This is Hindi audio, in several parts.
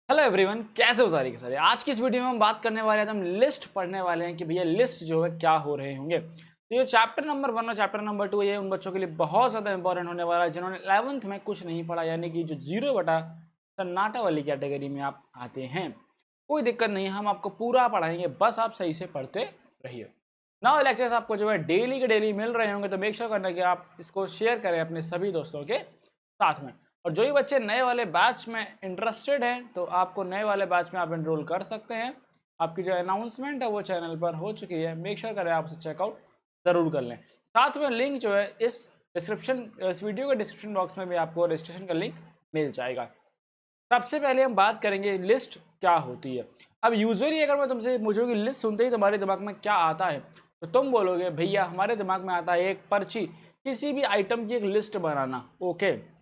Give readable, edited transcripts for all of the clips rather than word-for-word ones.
हेलो एवरीवन, कैसे हो सारी के सारे। आज की इस वीडियो में हम बात करने वाले हैं, हम लिस्ट पढ़ने वाले हैं कि भैया लिस्ट जो है क्या हो रहे होंगे। तो ये चैप्टर नंबर 1 और चैप्टर नंबर 2 ये उन बच्चों के लिए बहुत ज़्यादा इंपॉर्टेंट होने वाला है जिन्होंने 11th में कुछ नहीं पढ़ा, यानी कि जो 0 बटा सन्नाटा वाली कैटेगरी में आप आते हैं। कोई दिक्कत नहीं, हम आपको पूरा पढ़ाएंगे, बस आप सही से पढ़ते रहिए। नाउ लेक्चर्स आपको जो है डेली के डेली मिल रहे होंगे, तो मेक श्योर करना कि आप इसको शेयर करें अपने सभी दोस्तों के साथ में। और जो भी बच्चे नए वाले बैच में इंटरेस्टेड हैं, तो आपको नए वाले बैच में आप एनरोल कर सकते हैं। आपकी जो अनाउंसमेंट है वो चैनल पर हो चुकी है, मेक श्योर करें आप उसे चेकआउट ज़रूर कर लें। साथ में लिंक जो है इस वीडियो के डिस्क्रिप्शन बॉक्स में भी आपको रजिस्ट्रेशन का लिंक मिल जाएगा। सबसे पहले हम बात करेंगे लिस्ट क्या होती है। अब यूजुअली अगर मैं तुमसे पूछूँ कि लिस्ट सुनते ही तुम्हारे दिमाग में क्या आता है, तो तुम बोलोगे भैया हमारे दिमाग में आता है एक पर्ची, किसी भी आइटम की एक लिस्ट बनाना। ओके,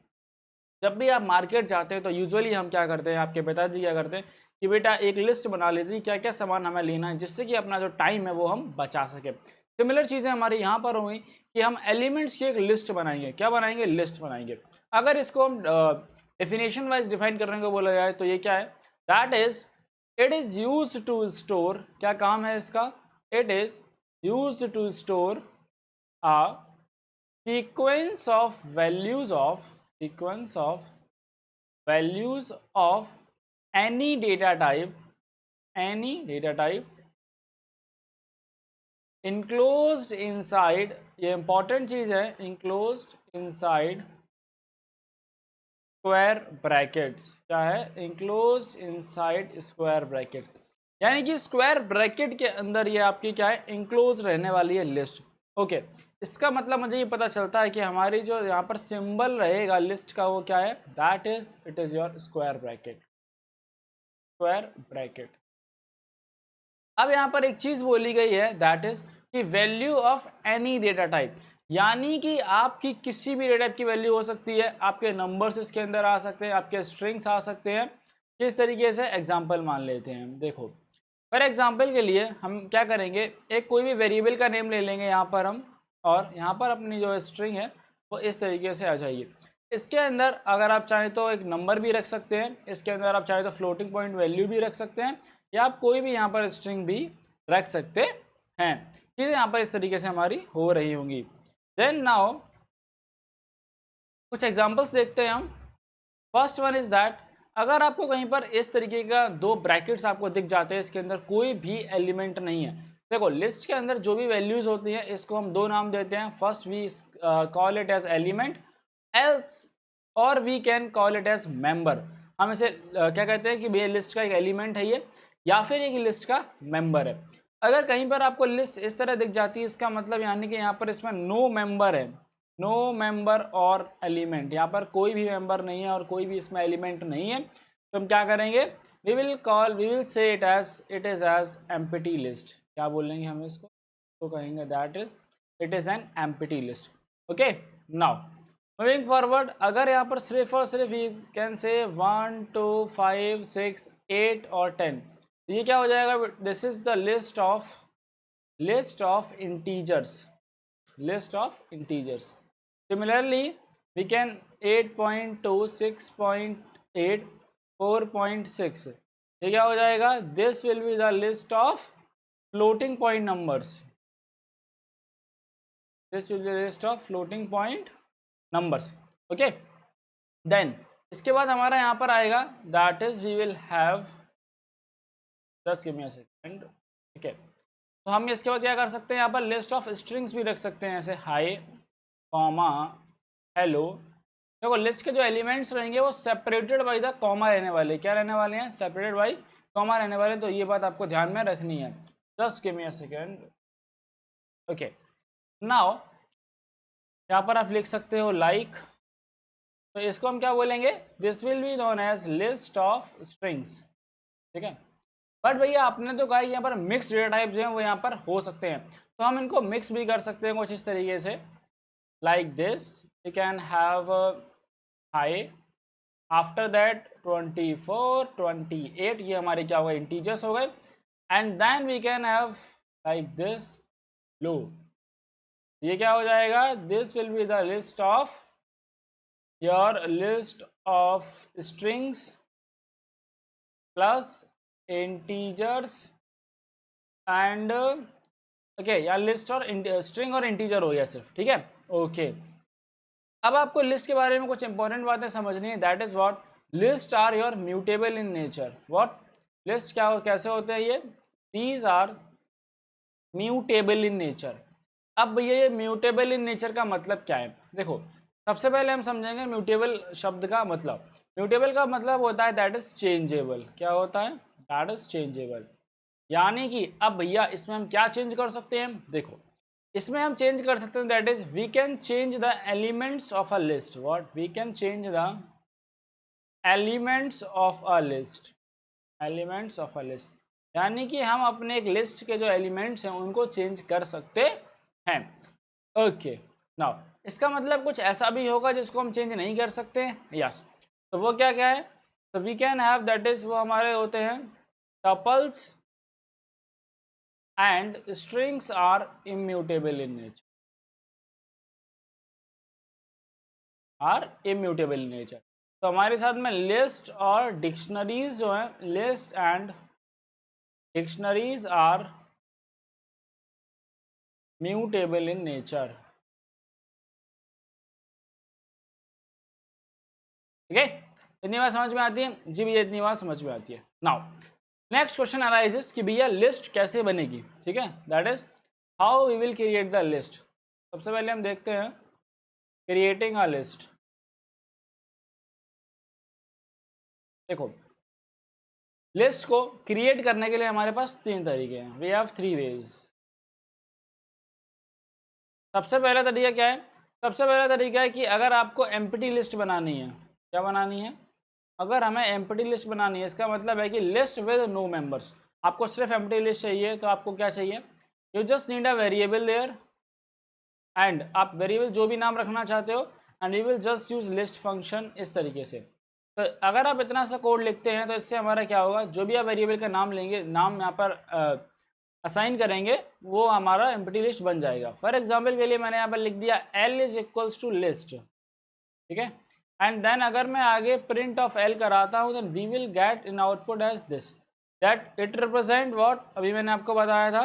जब भी आप मार्केट जाते हैं तो यूजुअली हम क्या करते हैं, आपके पिताजी क्या करते हैं कि बेटा एक लिस्ट बना लेते हैं क्या क्या सामान हमें लेना है, जिससे कि अपना जो टाइम है वो हम बचा सके। सिमिलर चीज़ें हमारे यहाँ पर हुई कि हम एलिमेंट्स की एक लिस्ट बनाएंगे। क्या बनाएंगे? लिस्ट बनाएंगे। अगर इसको हम डेफिनेशन वाइज डिफाइन करने को बोला जाए तो ये क्या है? That is it is use to store, क्या काम है इसका? It is use to store a sequence of values of any data type enclosed inside, ये इंपॉर्टेंट चीज है, enclosed inside स्क्वायर ब्रैकेट्स। क्या है? enclosed inside स्क्वायर ब्रैकेट्स, यानी कि स्क्वायर ब्रैकेट के अंदर ये आपकी क्या है, इंक्लोज रहने वाली है लिस्ट। ओके, इसका मतलब मुझे ये पता चलता है कि हमारी जो यहाँ पर सिंबल रहेगा लिस्ट का वो क्या है? That is it is your square bracket. Square bracket. अब यहाँ पर एक चीज बोली गई है, दैट इज कि value of any data type, यानी कि आपकी किसी भी डेटा टाइप की वैल्यू हो सकती है। आपके नंबर्स इसके अंदर आ सकते हैं, आपके स्ट्रिंग्स आ सकते हैं। किस तरीके से? एग्जाम्पल मान लेते हैं। देखो, फॉर एग्जाम्पल के लिए हम क्या करेंगे, एक कोई भी वेरिएबल का नेम ले लेंगे यहाँ पर हम, और यहाँ पर अपनी जो स्ट्रिंग है वो इस तरीके से आ जाएगी। इसके अंदर अगर आप चाहें तो एक नंबर भी रख सकते हैं, इसके अंदर आप चाहें तो फ्लोटिंग पॉइंट वैल्यू भी रख सकते हैं, या आप कोई भी यहाँ पर स्ट्रिंग भी रख सकते हैं। चीज़ें यहाँ पर इस तरीके से हमारी हो रही होंगी। देन नाउ कुछ एग्जांपल्स देखते हैं हम। फर्स्ट वन इज दैट, अगर आपको कहीं पर इस तरीके का दो ब्रैकेट्स आपको दिख जाते हैं, इसके अंदर कोई भी एलिमेंट नहीं है। देखो, लिस्ट के अंदर जो भी वैल्यूज होती हैं इसको हम दो नाम देते हैं। First we call it as element, else और we can call it as member. हम इसे क्या कहते हैं कि भैया लिस्ट का एक एलिमेंट है ये, या फिर एक लिस्ट का मेंबर है। अगर कहीं पर आपको लिस्ट इस तरह दिख जाती है, इसका मतलब यानी कि यहाँ पर इसमें नो मेंबर है, नो मेंबर और एलिमेंट, यहाँ पर कोई भी मेंबर नहीं है और कोई भी इसमें एलिमेंट नहीं है। तो हम क्या करेंगे? We will say it is as empty list. क्या बोलेंगे हम इसको? तो कहेंगे that is it is an empty list. Okay, now moving forward, अगर यहाँ पर सिर्फ और सिर्फ यू कैन से 1 2 5 6 8 और 10, तो ये क्या हो जाएगा? This is the list of integers. Similarly, we can 8.2 6.8 4.6, ये क्या हो जाएगा? This will be the list of floating point numbers. This will be the list of floating point numbers. Okay. Then इसके बाद हमारा यहाँ पर आएगा that is we will have, just give me a second. ठीक है, तो हम इसके बाद क्या कर सकते हैं? यहाँ पर लिस्ट ऑफ स्ट्रिंग्स भी रख सकते हैं, ऐसे हाई कॉमा हेलो। देखो, लिस्ट के जो एलिमेंट्स रहेंगे वो सेपरेटेड बाय द कॉमा रहने वाले। क्या रहने वाले हैं? सेपरेटेड बाय कॉमा रहने वाले। तो ये बात आपको ध्यान में रखनी है। Just give me a second. Okay, now यहाँ पर आप लिख सकते हो लाइक, तो इसको हम क्या बोलेंगे? This will be known as list of strings. ठीक है, बट भैया आपने तो कहा यहाँ पर मिक्स डेटा टाइप जो है वो यहाँ पर हो सकते हैं, तो हम इनको मिक्स भी कर सकते हैं कुछ इस तरीके से, like this. We can have hi, after that 24 28, ये हमारे क्या हो गए? इंटीजर्स हो गए। And then we can have like this लो, ये क्या हो जाएगा? This will be the list of your list of strings plus integers and okay, या लिस्ट और स्ट्रिंग और इंटीजर हो गया सिर्फ, ठीक है। ओके, अब आपको लिस्ट के बारे में कुछ इंपॉर्टेंट बातें समझनी है। That is what list are your mutable in nature. What list क्या कैसे होते हैं ये? These are mutable in nature. अब भैया ये म्यूटेबल इन नेचर का मतलब क्या है? देखो, सबसे पहले हम समझेंगे म्यूटेबल शब्द का मतलब। म्यूटेबल का मतलब होता है दैट इज चेंजेबल। क्या होता है? That is changeable. यानी कि अब भैया इसमें हम क्या चेंज कर सकते हैं? देखो, इसमें हम चेंज कर सकते हैं that is we can change the elements of a list. What? We can change the elements of a list. Elements of a list यानी कि हम अपने एक लिस्ट के जो एलिमेंट्स हैं उनको चेंज कर सकते हैं। ओके, नाउ इसका मतलब कुछ ऐसा भी होगा जिसको हम चेंज नहीं कर सकते? यस। तो वो क्या क्या है? तो we can have that is वो हमारे होते हैं tuples and strings are immutable in nature. Are immutable in nature. तो हमारे साथ में लिस्ट और डिक्शनरीज जो है, list and dictionaries are mutable in nature. ठीक है, इतनी बात समझ में आती है जी भैया? इतनी बात समझ में आती है। नाउ नेक्स्ट क्वेश्चन अराइजेस कि भैया लिस्ट कैसे बनेगी? ठीक है, that is how we will create the list. सबसे पहले हम देखते हैं क्रिएटिंग अ लिस्ट। देखो, लिस्ट को क्रिएट करने के लिए हमारे पास तीन तरीके हैं। We have three ways. सबसे पहला तरीका क्या है? सबसे पहला तरीका है कि अगर आपको एम्प्टी लिस्ट बनानी है। क्या बनानी है? अगर हमें एम्प्टी लिस्ट बनानी है, इसका मतलब है कि लिस्ट विद नो मेंबर्स। आपको सिर्फ एम्प्टी लिस्ट चाहिए, तो आपको क्या चाहिए? You just need a variable there and आप वेरिएबल जो भी नाम रखना चाहते हो and you will just use list function. इस तरीके से तो अगर आप इतना सा कोड लिखते हैं तो इससे हमारा क्या होगा? जो भी आप वेरिएबल का नाम लेंगे, नाम यहाँ पर असाइन करेंगे, वो हमारा एम्प्टी लिस्ट बन जाएगा। फॉर एग्जाम्पल के लिए मैंने यहाँ पर लिख दिया L is equals to list. ठीक है, एंड देन अगर मैं आगे प्रिंट ऑफ L कराता हूँ then we will get in output as this that it represent what? अभी मैंने आपको बताया था,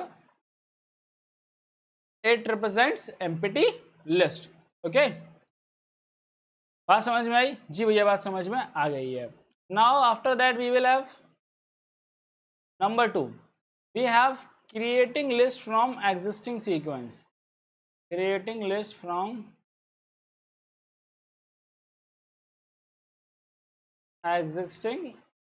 it represents empty list. Okay, बात समझ में आई जी भैया? बात समझ में आ गई है। Now after that we will have number 2, we have creating list from existing sequence। creating list from existing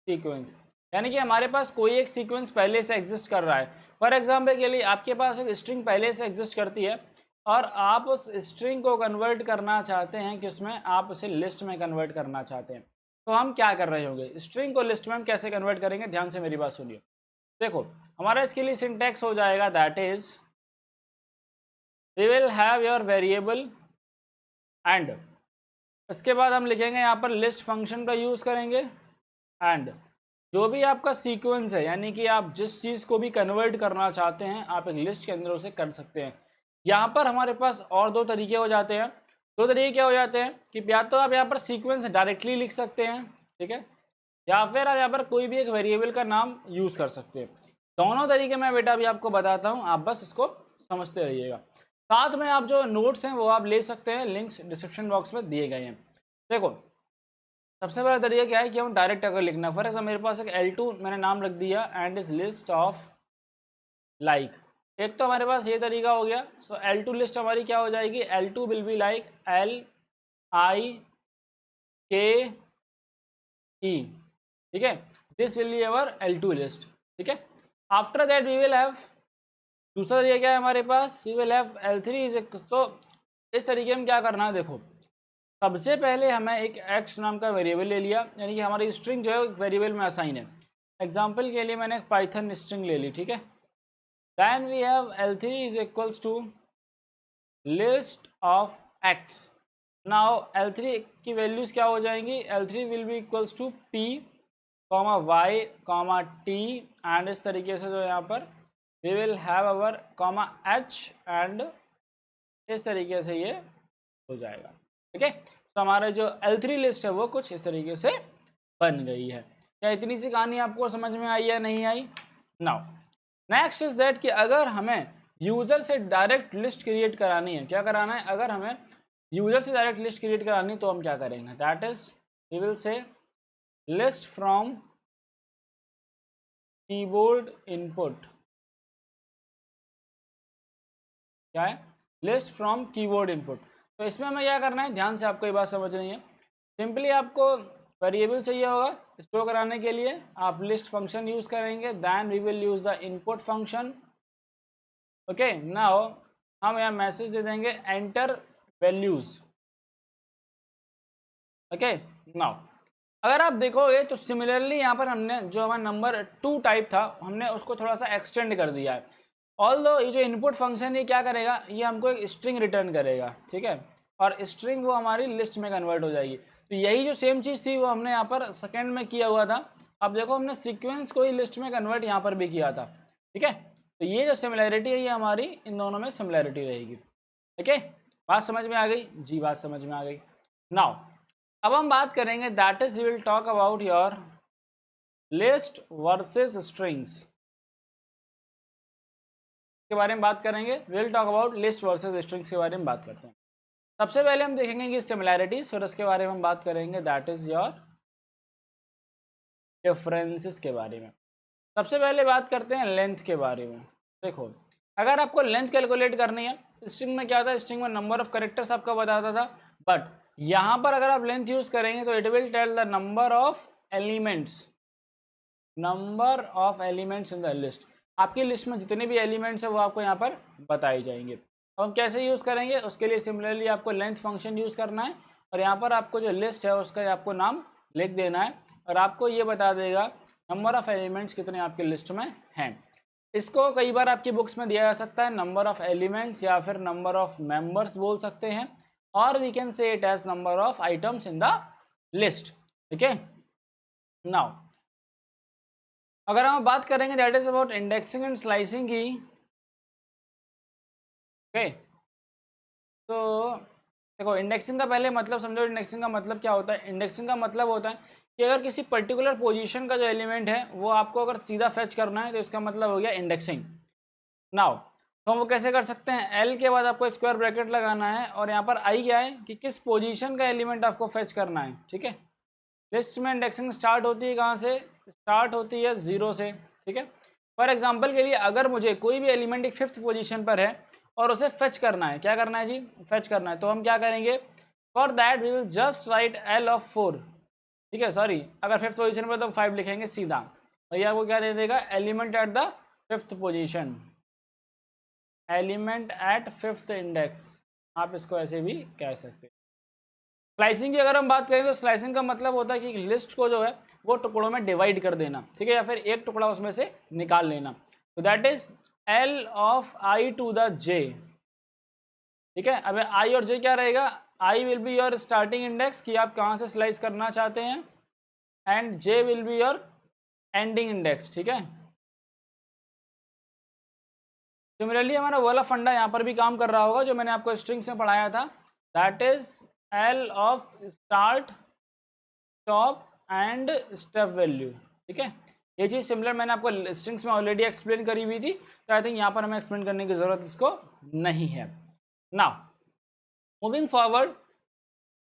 sequence यानी कि हमारे पास कोई एक सीक्वेंस पहले से एग्जिस्ट कर रहा है। फॉर एग्जाम्पल के लिए आपके पास एक स्ट्रिंग पहले से एग्जिस्ट करती है और आप उस स्ट्रिंग को कन्वर्ट करना चाहते हैं कि उसमें आप उसे लिस्ट में कन्वर्ट करना चाहते हैं। तो हम क्या कर रहे होंगे? स्ट्रिंग को लिस्ट में हम कैसे कन्वर्ट करेंगे? ध्यान से मेरी बात सुनिए। देखो, हमारा इसके लिए सिंटैक्स हो जाएगा that is we will have your variable and इसके बाद हम लिखेंगे यहाँ पर लिस्ट फंक्शन का यूज़ करेंगे एंड जो भी आपका सीक्वेंस है, यानी कि आप जिस चीज़ को भी कन्वर्ट करना चाहते हैं आप एक लिस्ट के अंदर उसे कर सकते हैं। यहाँ पर हमारे पास और दो तरीके हो जाते हैं। दो तरीके क्या हो जाते हैं कि या तो आप यहाँ पर सीक्वेंस डायरेक्टली लिख सकते हैं, ठीक है, या फिर आप यहाँ पर कोई भी एक वेरिएबल का नाम यूज़ कर सकते हैं। दोनों तरीके मैं बेटा अभी आपको बताता हूँ, आप बस इसको समझते रहिएगा। साथ में आप जो नोट्स हैं वो आप ले सकते हैं, लिंक्स डिस्क्रिप्शन बॉक्स में दिए गए हैं। देखो, सबसे पहला तरीका क्या है कि हम डायरेक्ट अगर लिखना, फॉर एग्जाम्पल मेरे पास एक L2 मैंने नाम रख दिया and is list of like. एक तो हमारे पास ये तरीका हो गया। सो L2 लिस्ट हमारी क्या हो जाएगी? L2 will be like LIKE। ठीक है, this will be our L2 list. ठीक है, after that we will have दूसरा तरीका क्या है हमारे पास? We will have L3 is. तो इस तरीके में क्या करना है? देखो, सबसे पहले हमें एक x नाम का वेरिएबल ले लिया, यानी कि हमारी स्ट्रिंग जो है वेरिएबल में असाइन है। एग्जांपल के लिए मैंने एक पाइथन स्ट्रिंग ले ली, ठीक है। Then we have L3 is equals to list of x। Now L3 की वैल्यूज क्या हो जाएंगी? L3 will be equals to p comma y comma t and इस तरीके से जो यहाँ पर we will have our comma h and इस तरीके से ये हो जाएगा। ठीक है, तो हमारा जो L3 लिस्ट है वो कुछ इस तरीके से बन गई है। क्या इतनी सी कहानी आपको समझ में आई या नहीं आई? नाउ नेक्स्ट इज दैट कि अगर हमें यूजर से डायरेक्ट लिस्ट क्रिएट करानी है, क्या कराना है, अगर हमें यूजर से डायरेक्ट लिस्ट क्रिएट करानी है तो हम क्या करेंगे, that is we will say list from keyboard input. क्या है? List from keyboard input. तो इसमें हमें क्या करना है, ध्यान से आपको ये बात समझनी है। सिंपली आपको वेरिएबल चाहिए होगा स्टोर कराने के लिए, आप लिस्ट फंक्शन यूज करेंगे, then we will use the input function. Okay, now हम यहाँ मैसेज दे देंगे एंटर वैल्यूज। ओके, नाउ अगर आप देखोगे तो सिमिलरली यहाँ पर हमने जो हमारा नंबर 2 टाइप था हमने उसको थोड़ा सा एक्सटेंड कर दिया है। ऑल्दो ये जो इनपुट फंक्शन ये क्या करेगा, ये हमको एक स्ट्रिंग रिटर्न करेगा, ठीक है, और स्ट्रिंग वो हमारी लिस्ट में कन्वर्ट हो जाएगी। तो यही जो सेम चीज़ थी वो हमने यहाँ पर सेकेंड में किया हुआ था। अब देखो हमने सीक्वेंस को ही लिस्ट में कन्वर्ट यहाँ पर भी किया था, ठीक है। तो ये जो सिमिलैरिटी है ये हमारी इन दोनों में सिमिलैरिटी रहेगी। ओके, बात समझ में आ गई जी? बात समझ में आ गई। नाउ अब हम बात करेंगे that is we will talk about your list versus strings के बारे में बात करेंगे। Will talk about list versus strings के बारे में बात करते हैं। सबसे पहले हम देखेंगे कि सिमिलैरिटीज, फिर उसके बारे में हम बात करेंगे दैट इज योर डिफरेंसेस के बारे में। सबसे पहले बात करते हैं लेंथ के बारे में। देखो अगर आपको लेंथ कैलकुलेट करनी है, स्ट्रिंग में क्या था, स्ट्रिंग में नंबर ऑफ कैरेक्टर्स आपका बताता था, बट यहाँ पर अगर आप लेंथ यूज करेंगे तो it will tell the number of elements, number of elements in the list. आपकी लिस्ट में जितने भी एलिमेंट्स है वो आपको यहाँ पर बताए जाएंगे। अब हम कैसे यूज़ करेंगे, उसके लिए सिमिलरली आपको लेंथ फंक्शन यूज़ करना है और यहाँ पर आपको जो लिस्ट है उसका आपको नाम लिख देना है और आपको ये बता देगा नंबर ऑफ एलिमेंट्स कितने आपके लिस्ट में हैं। इसको कई बार आपकी बुक्स में दिया जा सकता है नंबर ऑफ एलिमेंट्स या फिर नंबर ऑफ मेंबर्स बोल सकते हैं, और we can say it as number of items in the list. ठीक है, नाउ अगर हम बात करेंगे that is about indexing and slicing की। ओके, तो देखो इंडेक्सिंग का पहले मतलब समझो। इंडेक्सिंग का मतलब क्या होता है, इंडेक्सिंग का मतलब होता है कि अगर किसी पर्टिकुलर पोजीशन का जो एलिमेंट है वो आपको अगर सीधा फेच करना है तो इसका मतलब हो गया इंडेक्सिंग। नाउ तो हम वो कैसे कर सकते हैं, एल के बाद आपको स्क्वायर ब्रैकेट लगाना है और यहाँ पर आई क्या है कि किस पोजीशन का एलिमेंट आपको फेच करना है। ठीक है, लिस्ट में इंडेक्सिंग स्टार्ट होती है कहाँ से, स्टार्ट होती है 0 से। ठीक है, फॉर एग्जांपल के लिए अगर मुझे कोई भी एलिमेंट एक 5th पोजीशन पर है और उसे फेच करना है, क्या करना है जी, फेच करना है, तो हम क्या करेंगे, for that we will just write L of 4। ठीक है, सॉरी अगर 5th पोजीशन पर तो 5 लिखेंगे सीधा, भैया वो क्या दे देगा, element at the 5th position, element at 5th index, आप इसको ऐसे भी कह सकते हैं। स्लाइसिंग की अगर हम बात करें तो स्लाइसिंग का मतलब होता है कि लिस्ट को जो है वो टुकड़ों में डिवाइड कर देना, ठीक है, या फिर एक टुकड़ा उसमें से निकाल लेना। तो that is L of I to the J. ठीक है, अब आई और जे क्या रहेगा, I will be your starting index कि आप कहाँ से स्लाइस करना चाहते हैं, and J will be your ending index. ठीक है, सिमिलरली हमारा वाला फंडा यहाँ पर भी काम कर रहा होगा जो मैंने आपको स्ट्रिंग्स में पढ़ाया था, that is L of start stop and step value. ठीक है, ये चीज़ सिमिलर मैंने आपको स्ट्रिंग्स में ऑलरेडी एक्सप्लेन करी हुई थी, तो आई थिंक यहाँ पर हमें एक्सप्लेन करने की ज़रूरत इसको नहीं है। Now moving forward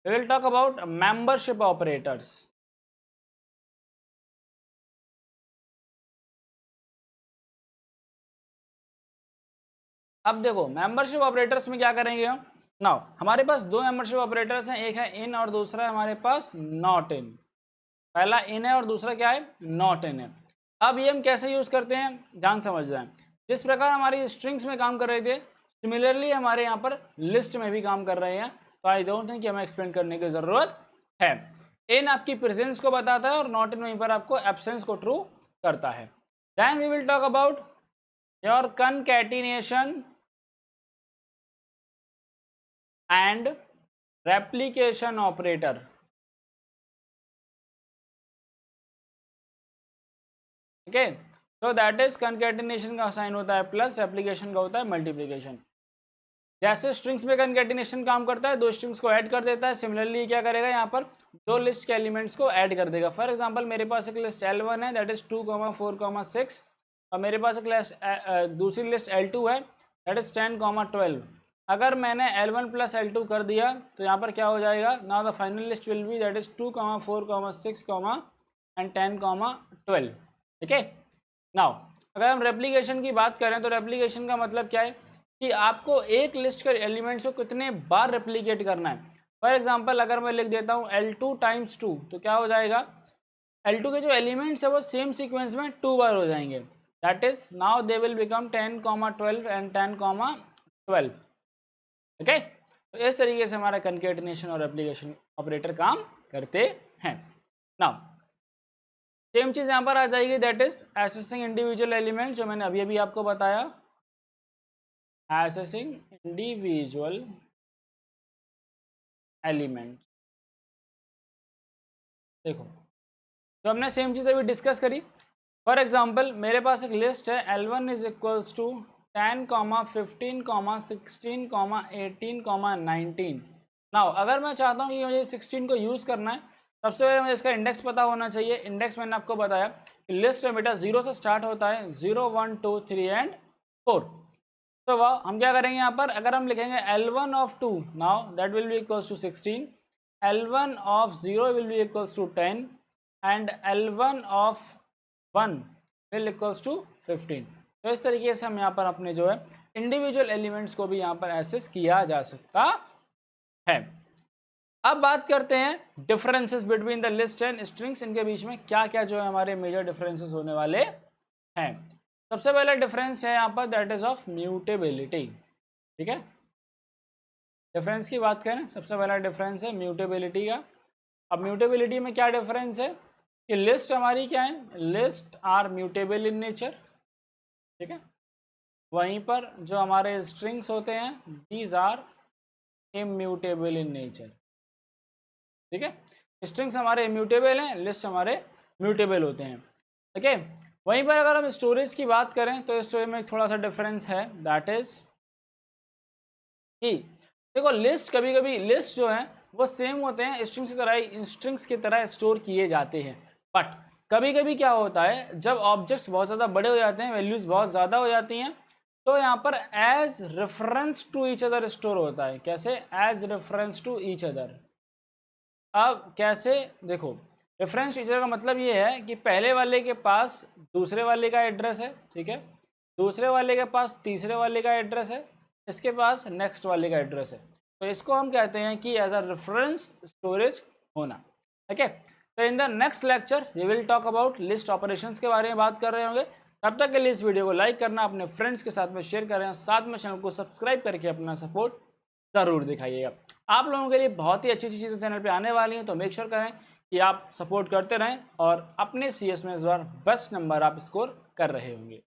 we will talk about membership operators. अब देखो मेंबरशिप ऑपरेटर्स में क्या करेंगे हम, नाउ हमारे पास दो मेंबरशिप ऑपरेटर्स हैं, एक है इन और दूसरा है हमारे पास नॉट इन। पहला इन है और दूसरा क्या है, नॉट इन है। अब ये हम कैसे यूज करते हैं, जान समझ जाएं। जिस प्रकार हमारी स्ट्रिंग्स में काम कर रहे थे सिमिलरली हमारे यहाँ पर लिस्ट में भी काम कर रहे हैं, तो आई डोंट थिंक कि हमें एक्सप्लेन करने की जरूरत है। इन आपकी प्रेजेंस को बताता है और नॉट इन वहीं पर आपको एब्सेंस को ट्रू करता है। Then we will talk about your concatenation and replication operator. ठीक है, सो दैट इज कनकैटिनेशन का साइन होता है प्लस, रेप्लिकेशन का होता है मल्टीप्लिकेशन। जैसे स्ट्रिंग्स में कंकैटिनेशन काम करता है, दो स्ट्रिंग्स को ऐड कर देता है, सिमिलरली क्या करेगा यहाँ पर दो लिस्ट के एलिमेंट्स को ऐड कर देगा। फॉर एग्जांपल मेरे पास एक लिस्ट L1 है दैट इज 2, 4, 6 और मेरे पास एक लिस्ट दूसरी लिस्ट L2 है दैट इज 10, 12। अगर मैंने L1 प्लस L2 कर दिया तो यहाँ पर क्या हो जाएगा, now the final list will be that is 2, 4, 6 and 10, 12। ठीक है। नाउ अगर हम रेप्लिकेशन की बात करें तो रेप्लिकेशन का मतलब क्या है कि आपको एक लिस्ट के एलिमेंट्स को कितने बार रेप्लिकेट करना है। फॉर एग्जांपल अगर मैं लिख देता हूँ L2 टाइम्स 2 तो क्या हो जाएगा, L2 के जो एलिमेंट्स है वो सेम सीक्वेंस में 2 बार हो जाएंगे, that is now they will become 10, 12 and 10, 12। Okay, तो इस तरीके से हमारा कंकैटिनेशन और रेप्लिकेशन ऑपरेटर काम करते हैं। नाउ सेम चीज यहाँ पर आ जाएगी that is accessing individual element, जो मैंने अभी अभी आपको बताया, एक्सेसिंग इंडिविजुअल एलिमेंट। देखो तो हमने सेम चीज अभी डिस्कस करी। फॉर एग्जांपल मेरे पास एक लिस्ट है L1 is equals to 10, 15, 16, 18, 19। Now अगर मैं चाहता हूँ कि मुझे 16 को यूज़ करना है, सबसे पहले मुझे इसका इंडेक्स पता होना चाहिए। इंडेक्स मैंने आपको बताया कि लिस्ट में बेटा 0 से स्टार्ट होता है, 0, 1, 2, 3 एंड 4। तो वह हम क्या करेंगे यहाँ पर, अगर हम लिखेंगे L1 of 2 now that will be equals to 16, L1 of 0 will be equals to 10 and L1 of 1 will equals to 15। तो इस तरीके से हम यहाँ पर अपने जो है इंडिविजुअल एलिमेंट्स को भी यहाँ पर एक्सेस किया जा सकता है। अब बात करते हैं differences between the list and strings, इनके बीच में क्या क्या जो है हमारे मेजर डिफरेंसेस होने वाले हैं। सबसे पहला डिफरेंस है यहाँ पर दैट इज ऑफ म्यूटेबिलिटी। ठीक है, डिफरेंस की बात करें सबसे पहला डिफरेंस है म्यूटेबिलिटी का। अब म्यूटेबिलिटी में क्या डिफरेंस है कि लिस्ट हमारी क्या है, list are mutable in nature. ठीक है, वहीं पर जो हमारे स्ट्रिंग्स होते हैं these are immutable in nature. ठीक है, स्ट्रिंग्स हमारे इम्यूटेबल हैं, लिस्ट हमारे म्यूटेबल होते हैं। ठीक है, वहीं पर अगर हम स्टोरेज की बात करें तो स्टोरेज में थोड़ा सा डिफरेंस है दैट इज कि देखो लिस्ट कभी कभी लिस्ट जो है वो सेम होते हैं, स्ट्रिंग्स की तरह स्टोर किए जाते हैं, बट कभी कभी क्या होता है जब ऑब्जेक्ट्स बहुत ज़्यादा बड़े हो जाते हैं, वैल्यूज बहुत ज़्यादा हो जाती हैं, तो यहाँ पर as reference to each other store होता है। कैसे, as reference to each other. अब कैसे, देखो रेफरेंस टू ईच अदर का मतलब ये है कि पहले वाले के पास दूसरे वाले का एड्रेस है, ठीक है, दूसरे वाले के पास तीसरे वाले का एड्रेस है, इसके पास नेक्स्ट वाले का एड्रेस है, तो इसको हम कहते हैं कि एज अ रेफरेंस स्टोरेज होना। ठीक है, तो in the next lecture we will talk about list operations के बारे में बात कर रहे होंगे। तब तक के लिए इस वीडियो को लाइक करना, अपने फ्रेंड्स के साथ में शेयर करें, साथ में चैनल को सब्सक्राइब करके अपना सपोर्ट ज़रूर दिखाइएगा। आप लोगों के लिए बहुत ही अच्छी अच्छी चीज़ें चैनल पे आने वाली हैं, तो मेक श्योर करें कि आप सपोर्ट करते रहें और अपने CS में इस बार बेस्ट नंबर आप स्कोर कर रहे होंगे।